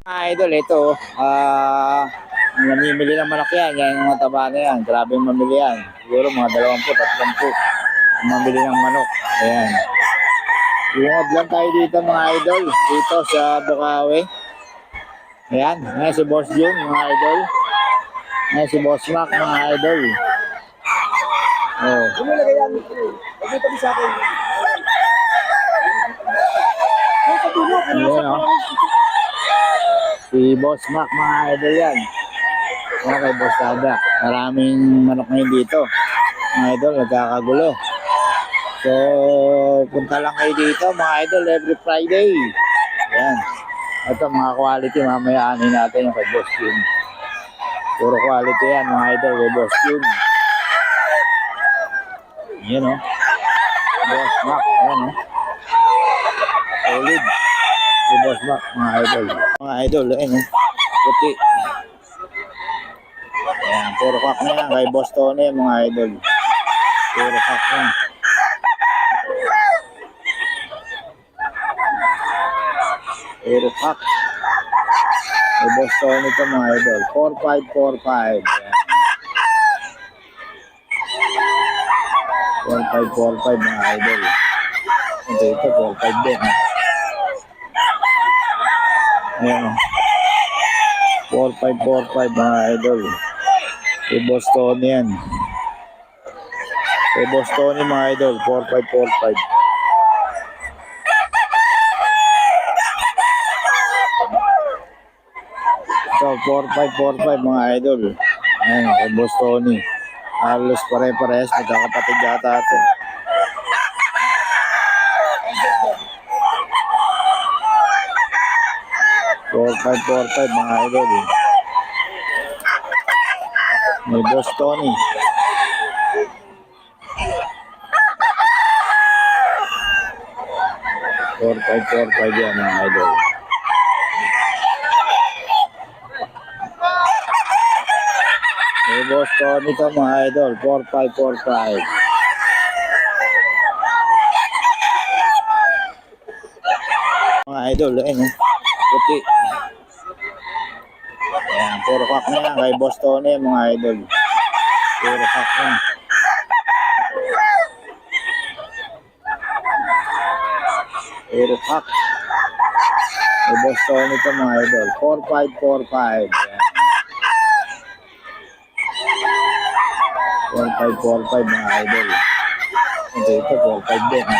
Idol, ito, namimili ng manok yan, yan yung mga taba na yan, grabe mamili yan, siguro mga 20, 30, mamili ng manok, ayan. Iungod lang tayo dito mga idol, dito sa Bukawi. Ayan, ngayon si Boss Jun mga idol, ngayon si Boss Mac mga idol. Oh. Lumilagay yan. Dito sa akin. Ayan o. Si Boss Mac mga idol yan. Yan kay Boss Sada. Maraming manok ngayon dito. Mga idol, nagkakagulo. So, punta lang kayo dito mga idol every Friday. Ayan. Ito mga quality, mamaya anin natin yung kay Boss Jun. Puro quality yan mga idol kay Boss Jun. Yan o. Boss Mac. Ayan o. Solid. Si Boss Mac mga idol. Mga idol, ayan o. Puti. Ayan, puro kak na yan kay Boss Tony mga idol. Puro kak na. Puro kak. Kay Boss Tony ito mga idol. 4545. Ayan. 4545 mga idol. Ito 45 din ha. Ayan o. 4545 mga idol. Kay Boss Tony yan. Kay Boss Tony mga idol. 4545. So 4545 mga idol. Ayan kay Boss Tony. Halos pare-pares. Magkakapatid yata ito. Four five mga idol. May Boss Tony. Four five yan mga idol. May Boss Tony ito mga idol. 4545. Mga idol, ayun puti. Ayan, puro kak na yan kay Boss Tony mga idol. Puro kak na. Puro kak. Kay Boss Tony ito mga idol. 4545. Ayan. 4545 mga idol. Ito 45 din ha.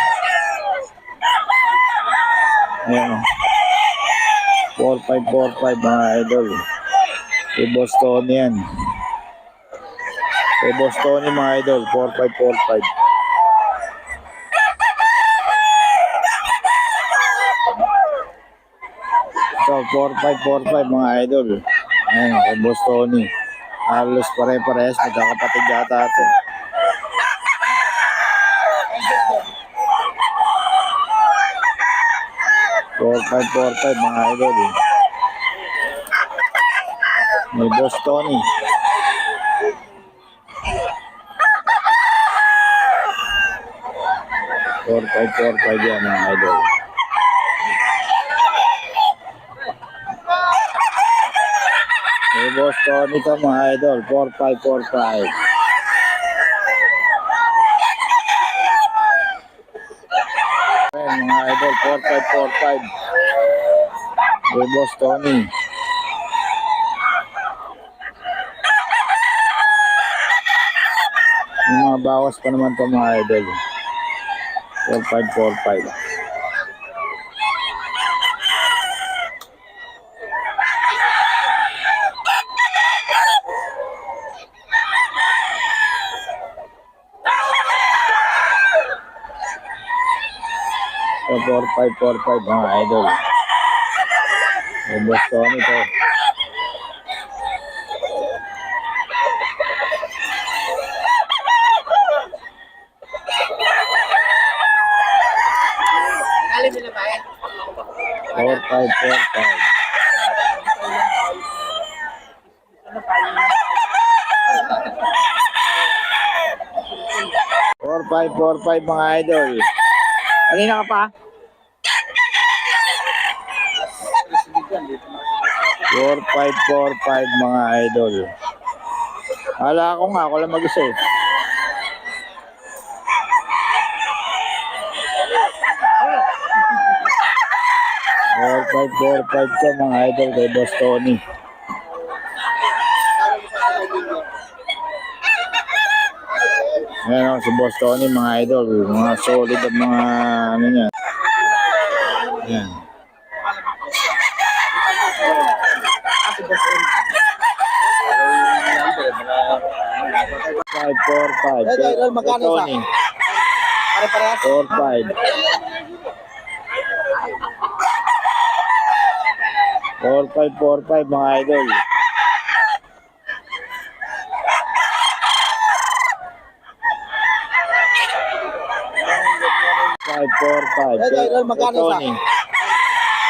Ayan o. 4545 mga idol. Kay Boss Tony yan. Kay Boss Tony mga idol. 4545. So 4545 mga idol. Ayan kay Boss Tony. Halos pare-pares. Magkakapatid yata ito. Four five mga idol. May Boss Tony. Four five yan mga idol. May Boss Tony ito mga idol. 4545. Mga idol, 4545. May Boss Tony. Yung mga bawas pa naman ito mga idol. 4545. So 4545 mga idol. May Boss Tony ito. Four five. 4545 mga idol. Kanina ka pa? 4545 mga idol. Hala ko nga, ako lang mag-isa eh. Four, five ka mga idol kay Boss Tony. Ayan o, si Boss Tony mga idol. Mga solid at mga ano niya. Ayan. Five, four, five. Ito, idol, magkano isa? Tony. Pare-parehas? 4-5. 4-5 mga idol. Five, 4-5. Ito, idol, magkano isa? Tony.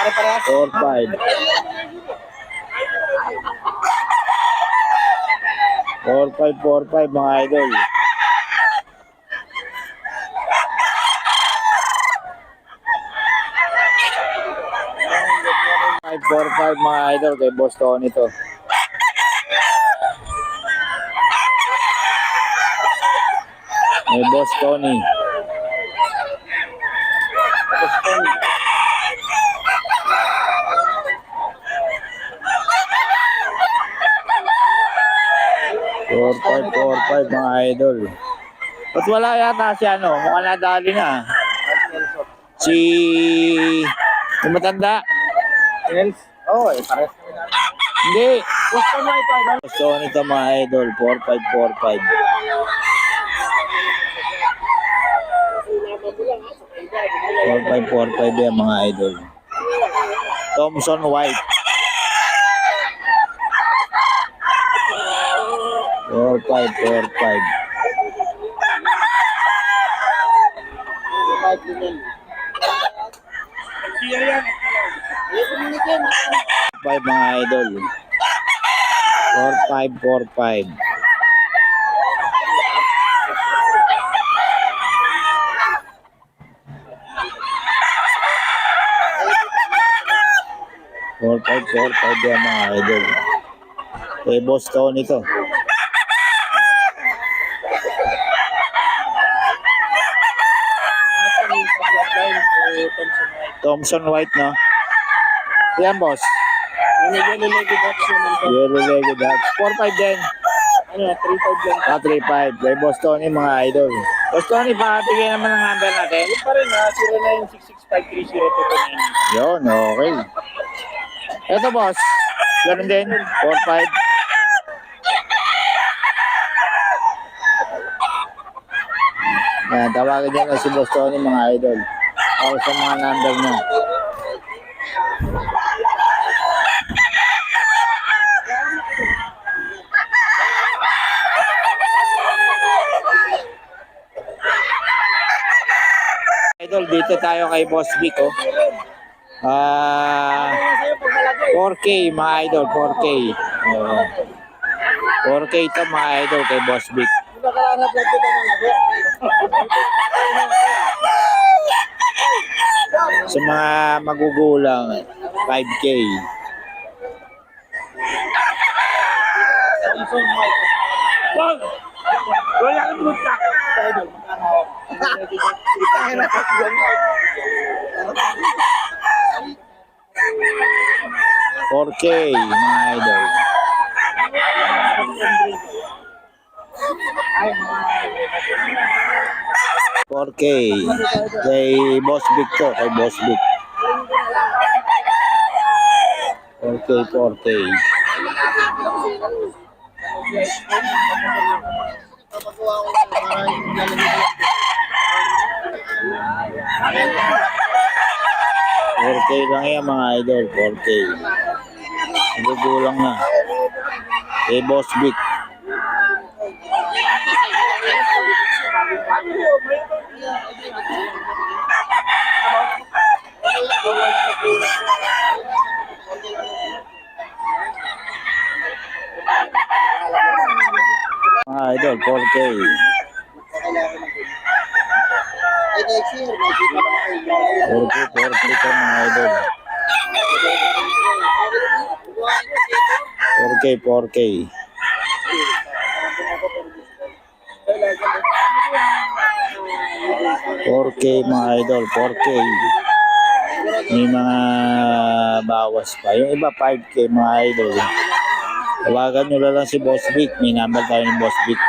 Pare-parehas? 4-5. 4-5 mga idol. Five, 4-5 mga idol kay Boss Tony to. May Boss Tony. Four, five mga idol. Ba't wala yata si ano? Mukhang nadali na. Si... Yung matanda. Sales? Oo, parehas kami na. Hindi. Gusto mo ito, idol? Boss Tony to mga idol. 4-5. 4-5 yan mga idol. Thompson White. 4-5. 5 mga idol. 4-5. 4-5 yan mga idol. Kay Boss Tony to. Thompson White, no? Yan, boss. Yellow Lady Ducks yun. Yellow Lego Ducks. 4-5 din. Ano, 3-5 lang. 3-5. Kay Boss Tony, mga idol. Boss Tony, patigay naman ang number natin. Yun pa rin ha, 0966530229. Yun, okay. Ito, boss. Ganun din. 4-5. Yan, tawagin nyo na si Boss Tony, mga idol. Ako sa mga number niya. Idol, dito tayo kay Boss Vic, oh. 4K, mga idol, 4K. 4K to, mga idol, kay Boss Vic. Nakarahanap lang kita ng lago. Sa mga magugulang, 5K. Wag! Wala kang buta! Idol, magkano ako? Itahin na kasi yan. 4K, mga idol. Ay, mga 4K. Kay Boss Vic to, kay Boss Vic. 4K. $4K lang yan mga idol, 4K. Nagugulang na. Kay Boss Vic. Mga idol, 4K. Ay, next year, may kita pa kayo. 4K to mga idol. 4K, 4K. 4K mga idol, 4K. May mga bawas pa. Yung iba 5K mga idol. Tawagan nyo lang si Boss Vic. May number tayo ng Boss Vic.